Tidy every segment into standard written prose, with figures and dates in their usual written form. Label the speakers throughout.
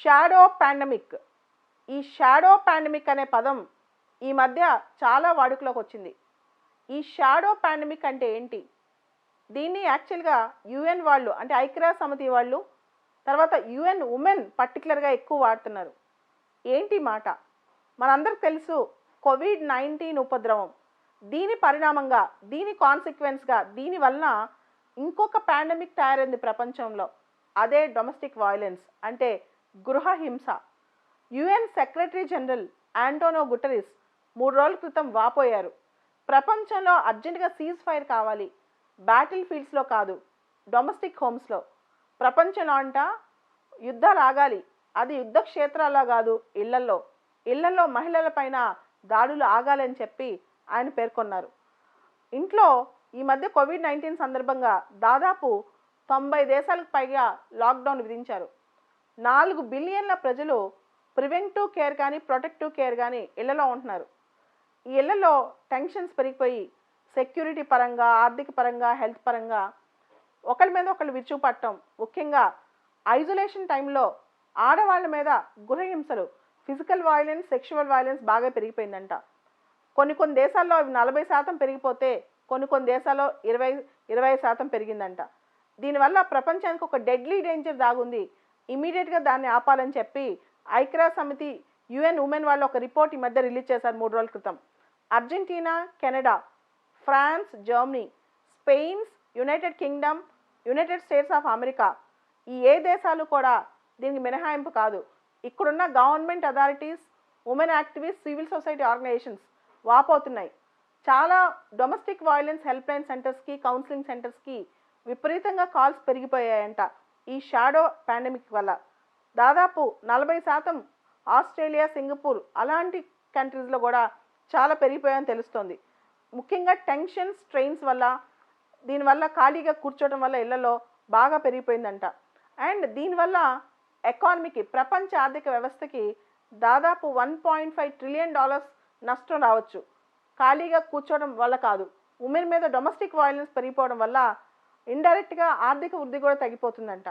Speaker 1: Shadow pandemic. ఈ shadow pandemic అనే పదం ఈ మధ్య చాలా వాడుకలోకి వచ్చింది. ఈ షాడో పాండమిక్ అంటే ఏంటి? దీన్ని యాక్చువల్గా యుఎన్ వాళ్ళు, అంటే ఐక్యరాజ్య సమితి వాళ్ళు, తర్వాత యుఎన్ ఉమెన్ పర్టికులర్గా ఎక్కువ వాడుతున్నారు. ఏంటి మాట? మనందరికి తెలుసు కోవిడ్-19 ఉపద్రవం. దీని పరిణామంగా, దీని కాన్సిక్వెన్స్గా, దీనివలన ఇంకొక పాండమిక్ తయారైంది ప్రపంచంలో. అదే డొమెస్టిక్ వైలెన్స్, అంటే గృహ హింస. UN secretary general Antonio Guterres 3 రోజుల క్రితం వాపోయారు. ప్రపంచంలో అర్జెంటుగా సీజ్ ఫైర్ కావాలి, బ్యాటిల్ ఫీల్డ్స్లో కాదు, డొమెస్టిక్ హోమ్స్లో. ప్రపంచంలో అంట యుద్ధాలు ఆగాలి, అది యుద్ధ క్షేత్రాల్లో కాదు, ఇళ్లల్లో మహిళల పైన దాడులు ఆగాలని చెప్పి ఆయన పేర్కొన్నారు. ఇంట్లో ఈ మధ్య కోవిడ్-19 సందర్భంగా దాదాపు 90 దేశాలకు పైగా లాక్డౌన్ విధించారు. 4 బిలియన్ల ప్రజలు ప్రివెంటివ్ కేర్ కానీ, ప్రొటెక్టివ్ కేర్ కానీ ఇళ్లలో ఉంటున్నారు. ఈ ఇళ్లలో టెన్షన్స్ పెరిగిపోయి సెక్యూరిటీ పరంగా, ఆర్థిక పరంగా, హెల్త్ పరంగా ఒకరి మీద ఒకళ్ళు విరుచుకుపడటం, ముఖ్యంగా ఐసోలేషన్ టైంలో ఆడవాళ్ళ మీద గృహహింసలు, ఫిజికల్ వైలెన్స్, సెక్షువల్ వైలెన్స్ బాగా పెరిగిపోయిందంట. కొన్ని దేశాల్లో 40% పెరిగిపోతే కొన్ని దేశాల్లో 20% పెరిగిందంట. దీనివల్ల ప్రపంచానికి ఒక డెడ్లీ డేంజర్ దాగుంది, ఇమీడియట్గా దాన్ని ఆపాలని చెప్పి ఐక్యరాజ్య సమితి యుఎన్ ఉమెన్ వాళ్ళు ఒక రిపోర్ట్ ఈ మధ్య రిలీజ్ చేశారు 3 రోజుల క్రితం. Argentina, Canada, France, Germany, Spain, United Kingdom, United States of America, ఈ ఏ దేశాలు కూడా దీనికి మినహాయింపు కాదు. ఇక్కడున్న government authorities, women activist, civil society organisations వాపోతున్నాయి. చాలా డొమెస్టిక్ వైలెన్స్ హెల్ప్ లైన్ సెంటర్స్కి, కౌన్సిలింగ్ సెంటర్స్కి విపరీతంగా కాల్స్ పెరిగిపోయాయంట ఈ షాడో పాండమిక్ వల్ల. దాదాపు 40% ఆస్ట్రేలియా, సింగపూర్ అలాంటి కంట్రీస్లో కూడా చాలా పెరిగిపోయాయని తెలుస్తోంది. ముఖ్యంగా టెన్షన్, స్ట్రెయిన్స్ వల్ల, దీనివల్ల ఖాళీగా కూర్చోవడం వల్ల ఇళ్లలో బాగా పెరిగిపోయిందంట. అండ్ దీనివల్ల ఎకానమీకి, ప్రపంచ ఆర్థిక వ్యవస్థకి దాదాపు $1.5 ట్రిలియన్ నష్టం రావచ్చు. ఖాళీగా కూర్చోవడం వల్ల కాదు, ఉమెన్ మీద డొమెస్టిక్ వైలెన్స్ పెరిగిపోవడం వల్ల ఇండైరెక్ట్గా ఆర్థిక వృద్ధి కూడా తగ్గిపోతుందంట.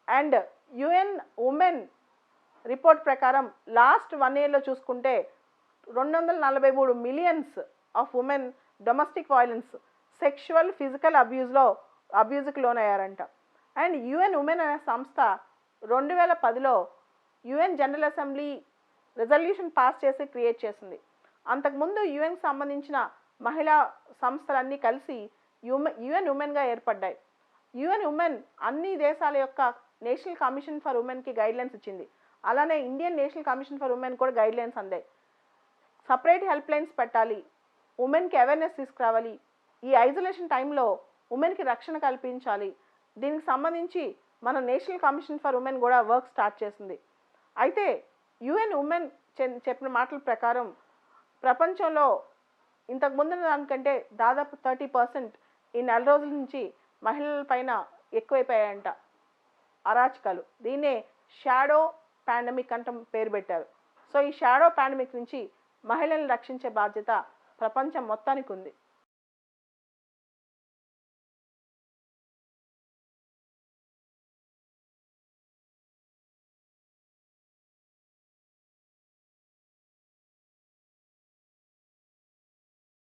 Speaker 1: అండ్ యుఎన్ ఉమెన్ రిపోర్ట్ ప్రకారం లాస్ట్ 1 yearలో చూసుకుంటే 243 millions of women domestic violence, sexual, physical అబ్యూజ్కి లోనయ్యారంట. అండ్ యుఎన్ ఉమెన్ అనే సంస్థ 2010లో UN general assembly resolution pass చేసి క్రియేట్ చేసింది. అంతకుముందు యుఎన్కి సంబంధించిన మహిళా సంస్థలన్నీ కలిసి యుఎన్ ఉమెన్గా ఏర్పడ్డాయి. యుఎన్ ఉమెన్ అన్ని దేశాల యొక్క నేషనల్ కమిషన్ ఫర్ ఉమెన్కి గైడ్లైన్స్ ఇచ్చింది. అలానే Indian national commission for women కూడా గైడ్లైన్స్ అందాయి. సపరేట్ హెల్ప్ లైన్స్ పెట్టాలి, ఉమెన్కి అవేర్నెస్ తీసుకురావాలి, ఈ ఐసోలేషన్ టైంలో ఉమెన్కి రక్షణ కల్పించాలి. దీనికి సంబంధించి మన నేషనల్ కమిషన్ ఫర్ ఉమెన్ కూడా వర్క్ స్టార్ట్ చేసింది. అయితే యుఎన్ ఉమెన్ చెప్పిన మాటల ప్రకారం ప్రపంచంలో ఇంతకుముందు దానికంటే దాదాపు 30% ఈ 4 రోజుల నుంచి మహిళల పైన ఎక్కువైపోయాయంట అరాచకాలు. దీన్నే షాడో పాండమిక్ అంట పేరు పెట్టారు. సో ఈ షాడో పాండమిక్ నుంచి మహిళల్ని రక్షించే బాధ్యత ప్రపంచం మొత్తానికి ఉంది.